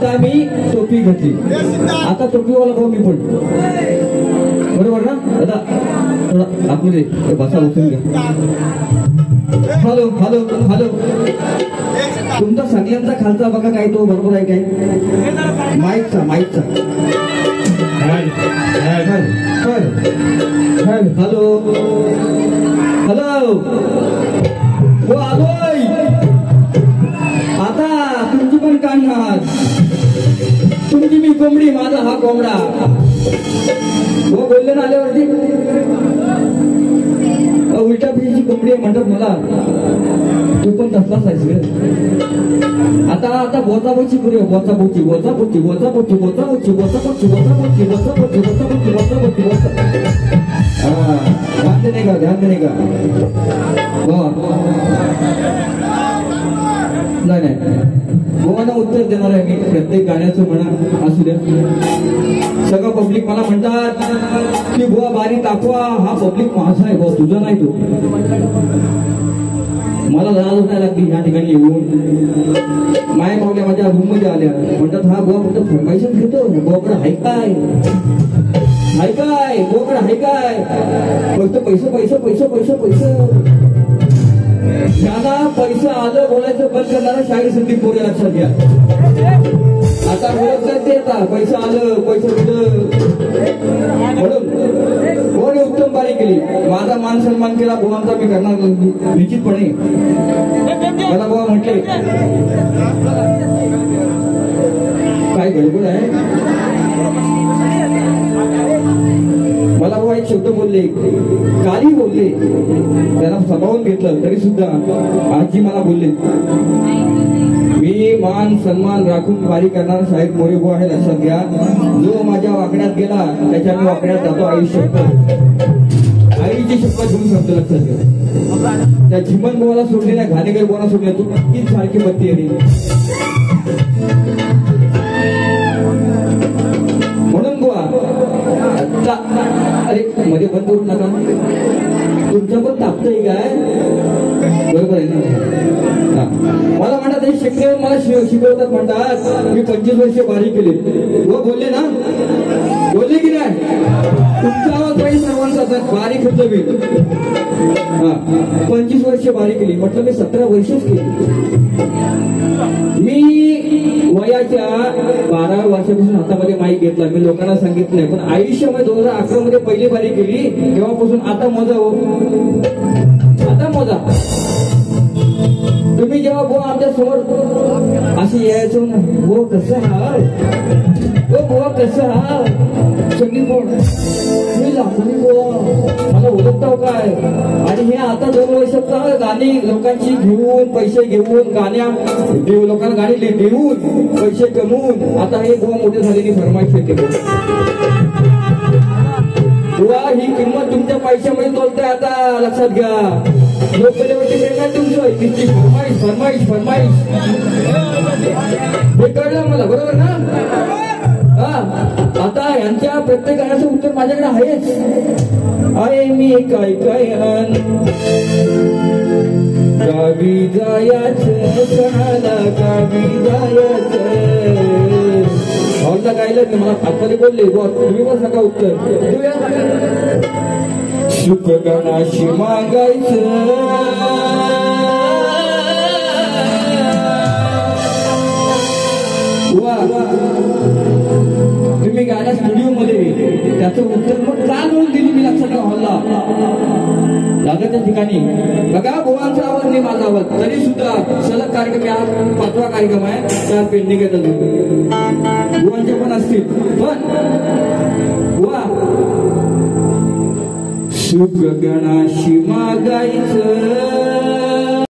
आता मी टोपी घेतली, आता टोपीवाला भाऊ मी पण, बरोबर ना दादा? थोडा आतमध्ये बसा, उचलून घ्या. हॅलो हॅलो हॅलो, तुमचा सगळ्यांचा खालचा बघा काय तो बरोबर आहे काय? माईकचा माईकचा हॅलो हॅलो, हो आलोय आता. तुमची पण काढणार, तुमची मी कोंबडी, माझा हा कोंबडा. हो बोलले ना आल्यावरती, उलट्या पिढीची कोंबडी म्हणतात मला, तू पण तसलाच आहे. आता आता बोचाबोची करूया, बोचाबोची बोचाबोची बोचाबोची बोचाबोची बोचाबोची बोचाबोची बोचाबोची बोचाबोची बोचाबोची बोचा. हा ध्यान देणे का, ध्यान देणे का? नाही नाही, गोवाना उत्तर देणार आहे मी प्रत्येक गाण्याचं म्हणा असू द्या. सगळं पब्लिक मला म्हणतात की बुवा बारी दाखवा, हा पब्लिक माझा आहे बुवा, तुझा नाही तो. मला लाज नाही लागली ह्या ठिकाणी येऊन. माय मावल्या माझ्या रूम मध्ये आल्या, म्हणतात हा बुवा फक्त फरमाईशच घेतो, बुवाकडे हाय काय, हाय काय, बुवाकडे हाय काय, फक्त पैसे पैसे पैसे पैसे पैसे. ज्याला पैसा आलं बोलायचं बंद करणारा शाहीर संदीप मोरे, लक्षात घ्या. आता बोलत ते आता पैसा आलं पैसे दिलं म्हणून कोणी उत्तम बारी केली. माझा मान सन्मान केला बुवांचा मी करणार निश्चितपणे. मला बुवा म्हटले काय गडबड आहे, मला बुवा एक शब्द बोलले, काही बोलले, त्यांना सांभाळून घेतलं तरी सुद्धा आजी मला बोलले. मी मान सन्मान राखून बारी करणारा साहेब मोरे बुवा आहे, लक्षात घ्या. जो माझ्या वाकड्यात गेला त्याच्या मी वाकड्यात जातो. आईची शपथ घेऊन सांगतो, लक्षात घ्या. त्या झिमन बुवाला सोडले ना, घाणेकर बुवाला सोडले, तू नक्कीच सारखी बत्ती आहे म्हणून बुवा. अरे मध्ये बंद करू नका, तुमच्या पण तापतंय काय, बरोबर आहे ना? मला म्हणतात हे शिकण्यावर मला शिकवतात, म्हणतात मी 25 वर्ष बारी केली. व बोलले ना, बोलले की नाही? तुमचा आवाज पाहिजे सर्वांचा, बारी करतो मी. हा 25 वर्ष बारी केली, म्हटलं मी 17 वर्षच केली. मी वयाच्या 12 वर्षापासून हातामध्ये माईक घेतला. मी लोकांना सांगितलंय, पण आयुष्यामध्ये 2011 मध्ये पहिली बारी केली, तेव्हापासून आता मोजा हो, आता मोजा. तुम्ही जेव्हा बुवा आमच्या समोर अशी यायचो ना, हो कसं हा, हो बुवा कसं हा, संगीत कोण मी लाखोनी बुवा, मला ओळखताव काय. आणि हे आता 2 वर्षात गाणी लोकांची घेऊन, पैसे घेऊन, गाण्या लोकांना गाणी देऊन पैसे कमवून आता हे बुवा मोठे झालेली फरमाईश येते. बुवा ही किंमत तुमच्या पैशामध्ये तोलते आता, लक्षात घ्या. लोककलेवरती काय तुमचं किती फरमाईश फरमाईश फरमाईश, हे कळलं मला, बरोबर ना? हा आता यांच्या प्रत्येक गाण्याचं उत्तर माझ्याकडे आहेच आहे. मी काय काय गावी जायचं, कणाला गावी जायचं, हॉलला गायलं मी, मला आतमध्ये बोलले तुम्ही पण सांगा उत्तर. सुख गणाशी मागायचं, वा तुम्ही गाण्या स्टुडिओ मध्ये त्याचं उत्तर मग का म्हणून दिली मी, लक्षात घ्या. हॉलला जागाच्या ठिकाणी बघा बुवांचा आवाज नाही, माझा आवाज, तरी सुद्धा सलग कार्यक्रम, या 5वा कार्यक्रम आहे, त्या पेंडिंग येतात. बुवांचे पण असतील, पण बुवा सुख गणाशी मागायचं,